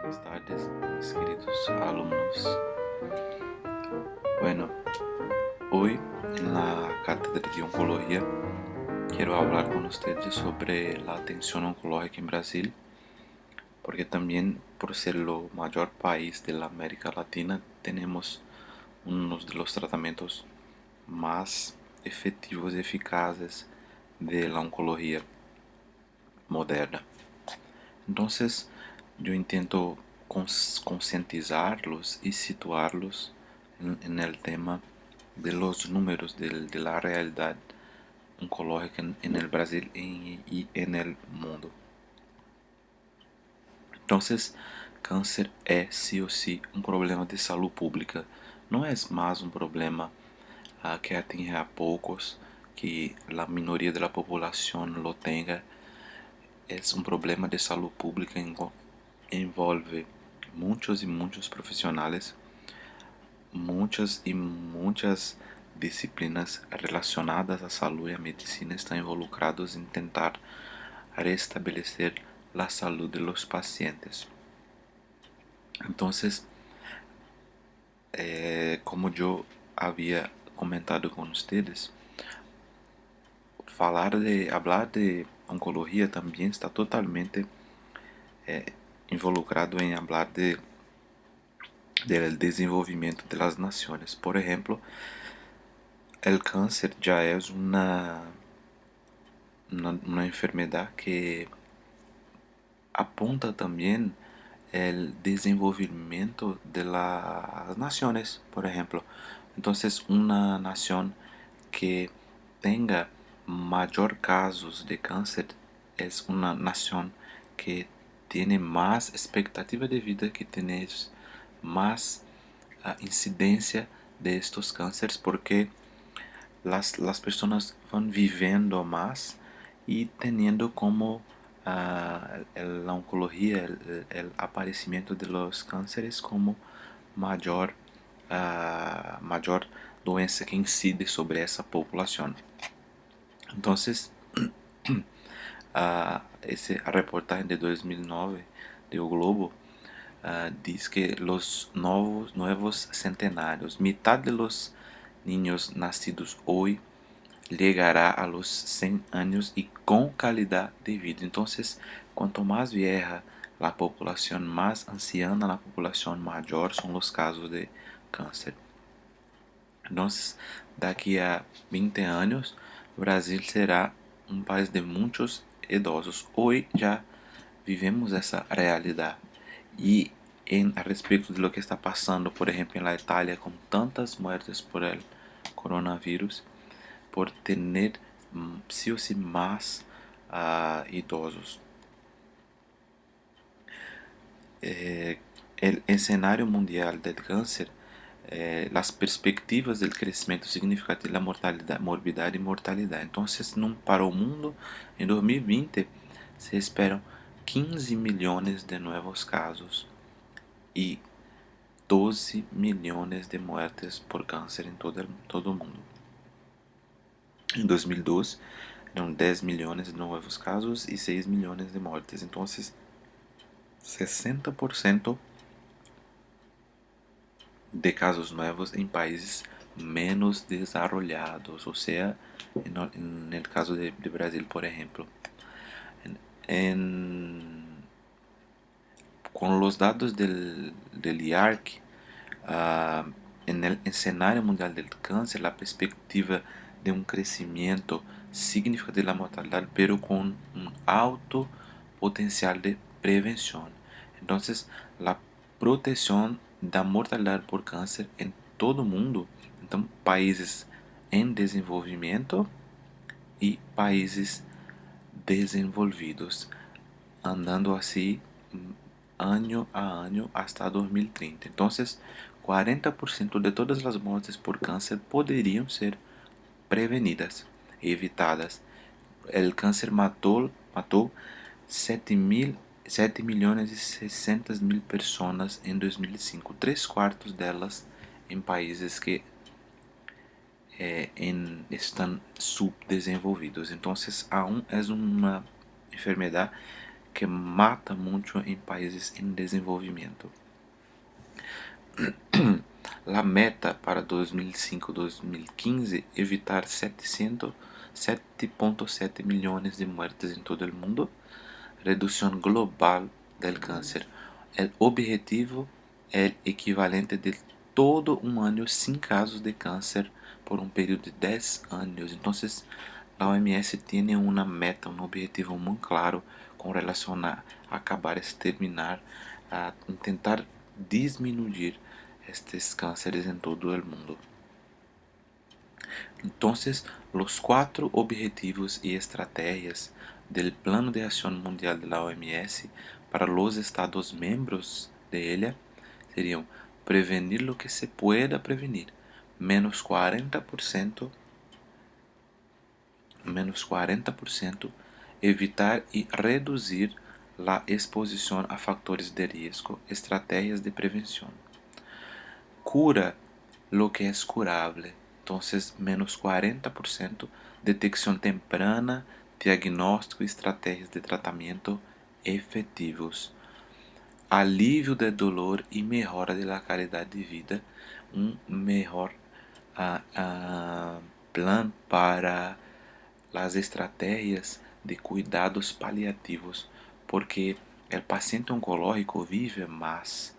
Buenas tardes, mis queridos alumnos. Bueno, hoy en la cátedra de oncología quiero hablar con ustedes sobre la atención oncológica en Brasil, porque también por ser lo mayor país de la América Latina tenemos uno de los tratamientos más efectivos y eficaces de la oncología moderna. Entonces, yo intento concientizarlos y situarlos en el tema de los números de la realidad oncológica en el Brasil y en el mundo. Entonces, câncer é sí o sí um problema de saúde pública. Não é mais um problema que atinge a poucos, que a minoria da população lo tenha. É um problema de saúde pública, envolve muitos e muitos profissionais, muitas e muitas disciplinas relacionadas à saúde e à medicina estão involucrados em tentar restabelecer a saúde dos pacientes. Então, como eu havia comentado com vocês, hablar de oncologia também está totalmente involucrado em falar del desenvolvimento de las naciones. Por ejemplo, el cáncer ya es una enfermedad que apunta también el desenvolvimiento de las naciones, por ejemplo. Entonces, una nación que tenga mayor casos de cáncer es una nación que tiene más expectativa de vida, que tiene más incidencia de estos cánceres, porque las personas van viviendo más y teniendo como la oncología, el aparecimiento de los cánceres como mayor doença que incide sobre essa população. Então, a reportagem de 2009 de O Globo diz que os novos centenários, mitad de los niños nacidos hoy llegará a los 100 años y con calidad de vida. Entonces, cuanto más vieja la población, más anciana la población, mayor son los casos de cáncer. Entonces, daqui a 20 anos, Brasil será um país de muitos idosos. Hoje já vivemos essa realidade. E a respeito de lo que está passando, por exemplo, na Itália, com tantas mortes por el coronavírus, por ter sí o sí más idosos. El escenario mundial del cáncer, las perspectivas del crecimiento significativo de la morbidad y mortalidad. Entonces, para o mundo, em 2020, se esperam 15 milhões de novos casos e 12 milhões de mortes por câncer em todo o mundo. Em 2012, eram 10 milhões de novos casos e 6 milhões de mortes. Então, 60% de casos novos em países menos desarrollados, ou seja, no caso de Brasil, por exemplo. Com os dados del IARC, en el escenario mundial del cáncer, la perspectiva de un crecimiento significativo de la mortalidad, pero con un alto potencial de prevención. Entonces, la protección da mortalidade por câncer em todo o mundo, então países em desenvolvimento e países desenvolvidos, andando assim ano a ano hasta 2030. Então, 40% de todas as mortes por câncer poderiam ser prevenidas, evitadas. O câncer matou 7 milhões e 600 mil pessoas em 2005, 3/4 delas em países que estão subdesenvolvidos. Então, é uma enfermidade que mata muito em países em desenvolvimento. A meta para 2005-2015 é evitar 7,7 milhões de mortes em todo o mundo, redução global do câncer. O objetivo é equivalente de todo um ano sem casos de câncer por um período de 10 anos. Então, a OMS tem uma meta, um objetivo muito claro com relação a acabar, exterminar, a tentar diminuir estes cânceres em todo o mundo. Então, os 4 objetivos e estratégias do Plano de Ação Mundial da OMS para os Estados membros de ella seriam prevenir o que se pueda prevenir, menos 40%, evitar e reduzir a exposição a fatores de risco, estratégias de prevenção. Cura lo que é curável, então menos 40%, detecção temprana, diagnóstico e estratégias de tratamento efetivos. Alívio do dolor e melhora da qualidade de vida, um melhor plan para as estratégias de cuidados paliativos, porque o paciente oncológico vive mais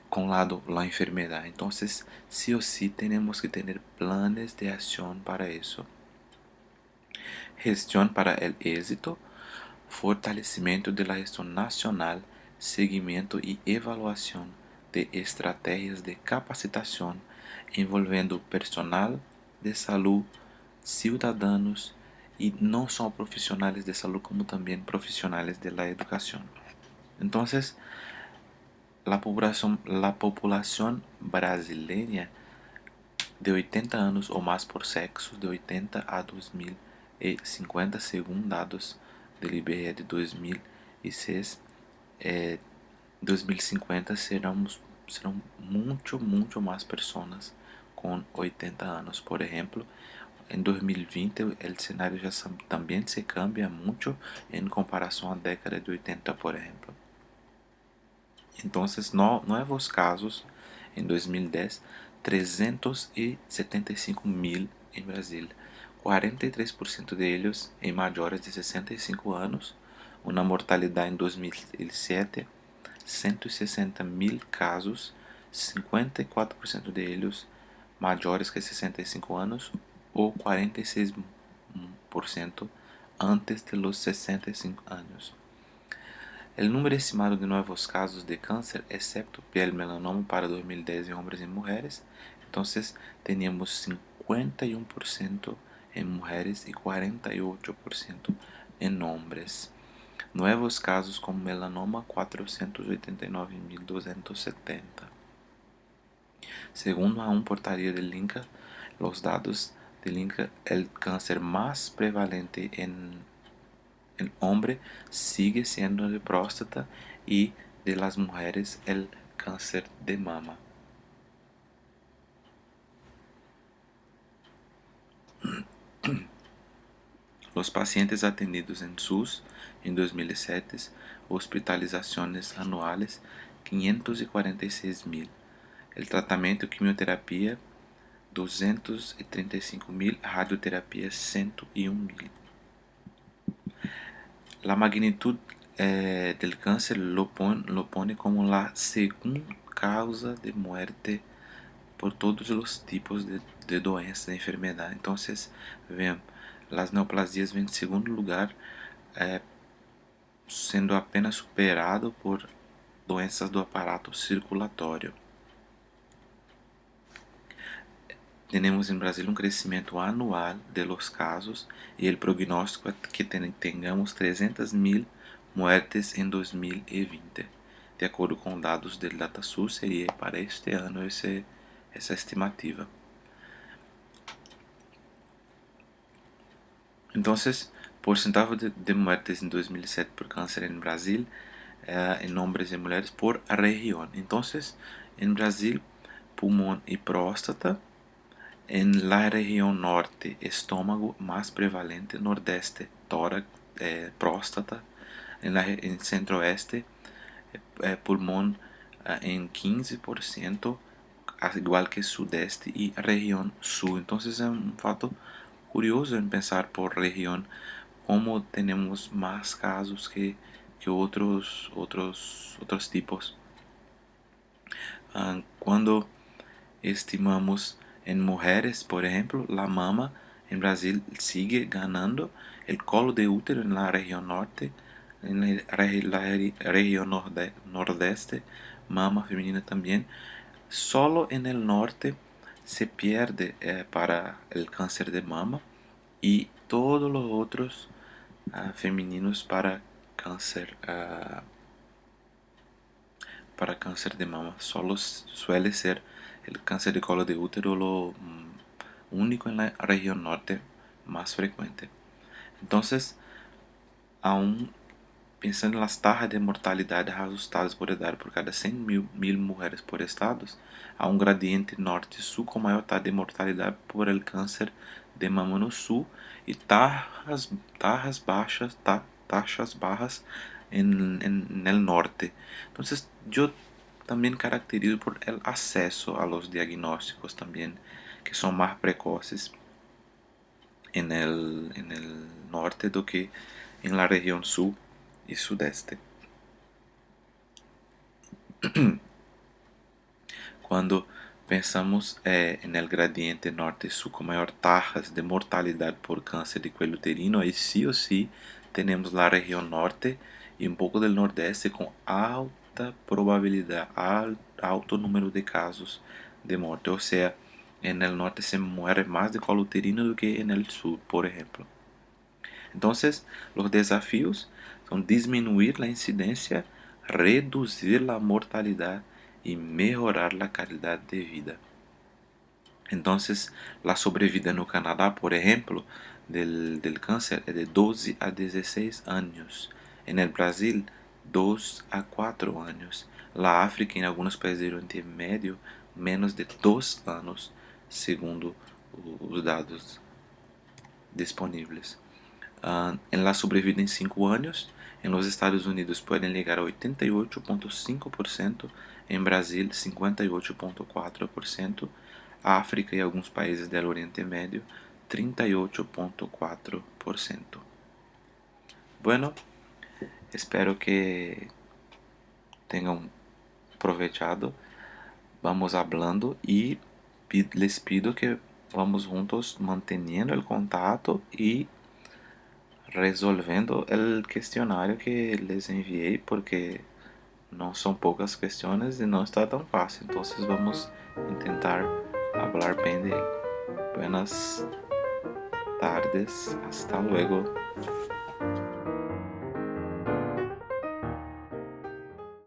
com la enfermedade. Então, sí o sí temos que ter planos de ação para isso. Gestão para o êxito, fortalecimento da gestão nacional, seguimento e avaliação de estratégias de capacitação envolvendo personal de saúde, cidadãos e não só profissionais de saúde, como também profissionais da educação. Então, a população brasileira de 80 anos ou mais por sexo, de 80 a 2050, segundo dados do IBGE de 2006, 2050 serão muito mais pessoas com 80 anos. Por exemplo, em 2020 o cenário já também se cambia muito em comparação à década de 80, por exemplo. Então, novos casos em 2010, 375 mil em Brasil, 43% deles em maiores de 65 anos, uma mortalidade em 2007, 160 mil casos, 54% deles maiores que 65 anos ou 46% antes de los 65 anos. O número estimado de novos casos de câncer, excepto piel melanoma, para 2010 em homens e mulheres, então teníamos 51% em mulheres e 48% em homens. Novos casos com melanoma, 489.270. Segundo a portaria de INCA, os dados de INCA, o câncer mais prevalente em hombre sigue siendo de próstata y de las mujeres el cáncer de mama. Los pacientes atendidos en SUS en 2007, hospitalizaciones anuales 546.000. El tratamiento quimioterapia 235.000, radioterapia 101.000. La magnitud del cáncer lo pone como la segunda causa de muerte por todos los tipos de doenças, de enfermedad. Entonces, vemos, las neoplasias vêm em segundo lugar, sendo apenas superado por doenças do aparato circulatório. Temos em Brasil um crescimento anual de los casos e o prognóstico é que tenhamos 300.000 muertes em 2020. De acordo com dados do DataSUS, seria para este ano essa estimativa. Então, porcentagem de muertes em 2007 por câncer em Brasil, em homens e mulheres por região. Então, em Brasil, pulmão e próstata. En la región norte, estómago más prevalente, nordeste, tórax, próstata, en centro-oeste, pulmón en 15%, al igual que sudeste y región sur. Entonces es un fato curioso en pensar por región cómo tenemos más casos que otros tipos. Cuando estimamos en mujeres, por ejemplo, la mama en Brasil sigue ganando, el colo de útero en la región norte, en la región nordeste, mama femenina también. Solo en el norte se pierde para el cáncer de mama y todos los otros femeninos para cáncer de mama. Solo suele ser el cáncer de colo de útero lo único en la región norte más frecuente. Entonces, aún pensando en las tasas de mortalidad ajustadas por edad por cada 100.000 mujeres por estados, há um gradiente norte-sul com maior taxa de mortalidade por el câncer de mama no sul e taxas bajas en el norte. Entonces, yo también caracterizo por el acceso a los diagnósticos también, que son más precoces en el norte do que en la región sur y sudeste. Quando pensamos en el gradiente norte-sul com maior taxas de mortalidade por câncer de cuello uterino, aí sí o sí tenemos la región norte y un poco del nordeste con alta probabilidad, alto número de casos de muerte. O sea, en el norte se muere más de colo uterino do que en el sur, por ejemplo. Entonces, los desafíos son disminuir la incidencia, reducir la mortalidad y mejorar la calidad de vida. Entonces, la sobrevida no Canadá, por ejemplo, del cáncer es de 12 a 16 años. En el Brasil, 2 a 4 años. La África, en algunos países del Oriente Medio, menos de 2 años, segundo os dados disponibles. En la sobrevida en 5 años, en los Estados Unidos pueden llegar a 88,5%, en Brasil 58,4%, África y algunos países del Oriente Medio 38,4%. Bueno, espero que tengan aprovechado. Vamos hablando y les pido que vamos juntos manteniendo el contacto y resolvendo el cuestionario que les envié, porque no son pocas cuestiones y no está tan fácil. Entonces vamos a intentar hablar bien de él. Buenas tardes, hasta luego.